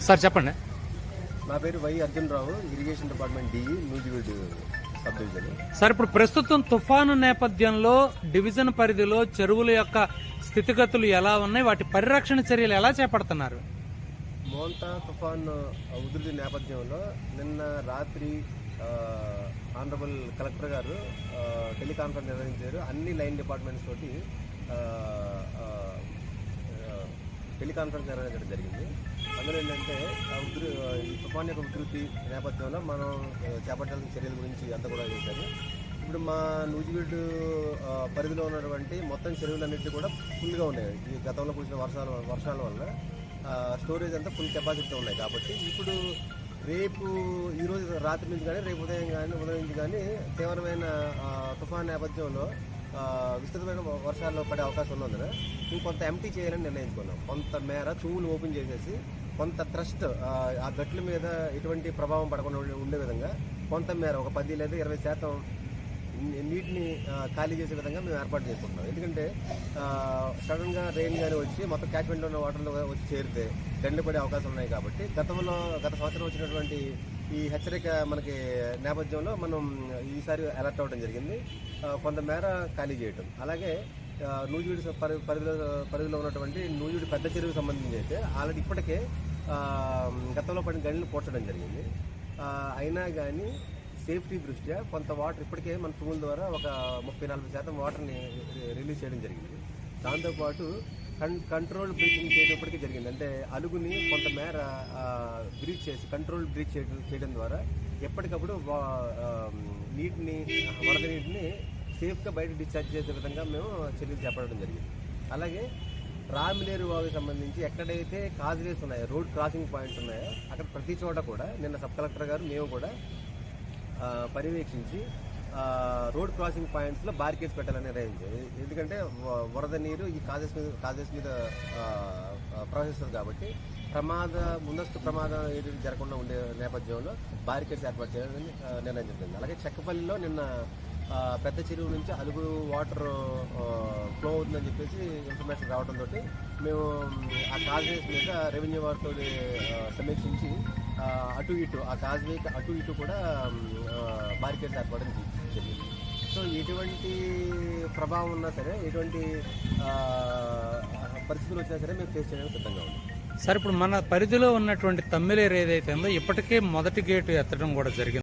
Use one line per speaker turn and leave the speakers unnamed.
Sir చెప్పండి.
నా పేరు Y Arjun Rao, irrigation department DE, Nuzvid sub division.
Sir, ఇప్పుడు ప్రస్తుతం తుఫాను నేపథ్యంలో డివిజన్ పరిధిలో చెరువుల యొక్క స్థితిగతులు ఎలా ఉన్నాయి, వాటి పరిరక్షణ చర్యలు ఎలా చేపడుతున్నారు?
మోంతా తుఫాన్ ఉధృతి నేపథ్యంలో నిన్న రాత్రి ఆనరబుల్ కలెక్టర్ గారు టెలికాన్ఫరెన్స్ నిర్వహించారు. అన్ని లైన్ డిపార్ట్మెంట్స్ తోటి టెలికాన్ఫరెన్స్ నిర్వహించడం జరిగింది. అందులో ఏంటంటే ఈ తుఫాన్ యొక్క ఉధృతి నేపథ్యంలో మనం చేపట్టాల్సిన చర్యల గురించి అంతా కూడా చేశారు. ఇప్పుడు మా నూజివీడు పరిధిలో ఉన్నటువంటి మొత్తం చెరువులన్నింటినీ కూడా ఫుల్గా ఉన్నాయి. ఈ గతంలో కురిసిన వర్షాల వల్ల స్టోరేజ్ అంతా ఫుల్ కెపాసిటీతో ఉన్నాయి. కాబట్టి ఇప్పుడు రేపు ఈరోజు రాత్రి నుంచి కానీ రేపు ఉదయం నుంచి కానీ తీవ్రమైన తుఫాన్ నేపథ్యంలో విస్తృతమైన వర్షాల్లో పడే అవకాశం ఉన్నందున ఇంకొంత ఎంటీ చేయాలని నిర్ణయించుకున్నాం. కొంత మేర తూములు ఓపెన్ చేసేసి కొంత థ్రస్ట్ ఆ గట్ల మీద ఎటువంటి ప్రభావం పడకుండా ఉండే విధంగా కొంత మేర ఒక 10 లేదా 20% నీటిని ఖాళీ చేసే విధంగా మేము ఏర్పాటు చేసుకుంటున్నాం. ఎందుకంటే సడన్గా రెయిన్ కానీ వచ్చి మొత్తం క్యాచ్మెంట్లో ఉన్న వాటర్లో వచ్చి చేరితే గండి పడే అవకాశం ఉన్నాయి. కాబట్టి గత సంవత్సరం వచ్చినటువంటి ఈ హెచ్చరిక మనకి నేపథ్యంలో మనం ఈసారి అలర్ట్ అవ్వడం జరిగింది. కొంతమేర ఖాళీ చేయటం, అలాగే నూజివీడు పరిధిలో ఉన్నటువంటి నూజివీడు పెద్ద చెరువుకు సంబంధించి అయితే ఆల్రెడీ ఇప్పటికే గతంలో పడిన గంటలు పోర్చడం జరిగింది. అయినా కానీ సేఫ్టీ దృష్ట్యా కొంత వాటర్ ఇప్పటికే మన తూముల ద్వారా ఒక 30-40% వాటర్ని రిలీజ్ చేయడం జరిగింది. దాంతోపాటు కంట్రోల్ బ్రీచింగ్ చేయడం జరిగింది. అంటే అలుగుని కొంతమేర బ్రీచ్ చేసి కంట్రోల్ బ్రీచ్ చేయడం ద్వారా ఎప్పటికప్పుడు నీటిని వరద నీటిని సేఫ్గా బయట డిశ్చార్జ్ చేసే విధంగా మేము చర్యలు చేపట్టడం జరిగింది. అలాగే రామిలేరు వాగుకి సంబంధించి ఎక్కడైతే కాజ్వేస్ ఉన్నాయో, రోడ్ క్రాసింగ్ పాయింట్స్ ఉన్నాయో అక్కడ ప్రతి చోట కూడా నిన్న సబ్ కలెక్టర్ గారు మేము కూడా పర్యవేక్షించి రోడ్ క్రాసింగ్ పాయింట్స్లో బారికేడ్స్ పెట్టాలని నిర్ణయించారు. ఎందుకంటే వరద నీరు ఈ కాజెస్ మీద ప్రవహిస్తుంది కాబట్టి ముందస్తు ప్రమాదం ఏది జరగకుండా ఉండే నేపథ్యంలో బారికేడ్స్ ఏర్పాటు చేయాలని నిర్ణయించింది. అలాగే చెక్కపల్లిలో నిన్న పెద్ద చెరువు నుంచి అలుగు వాటర్ ఫ్లో అవుతుందని చెప్పేసి ఇన్ఫర్మేషన్ రావడంతో మేము ఆ కాజ్వేస్ మీద రెవెన్యూ వారితో సమీక్షించి అటు ఇటు ఆ కాజ్వేకి అటు ఇటు కూడా బారికేడ్స్ ఏర్పడడం జరిగింది. సో ఎటువంటి ప్రభావం ఉన్నా సరే, ఎటువంటి పరిస్థితులు వచ్చినా సరే మేము ఫేస్ చేయడానికి సిద్ధంగా ఉన్నాం.
సార్, ఇప్పుడు మన పరిధిలో ఉన్నటువంటి తమ్మిలేరు ఏదైతే ఉందో ఇప్పటికే మొదటి గేటు ఎత్తడం కూడా జరిగింది.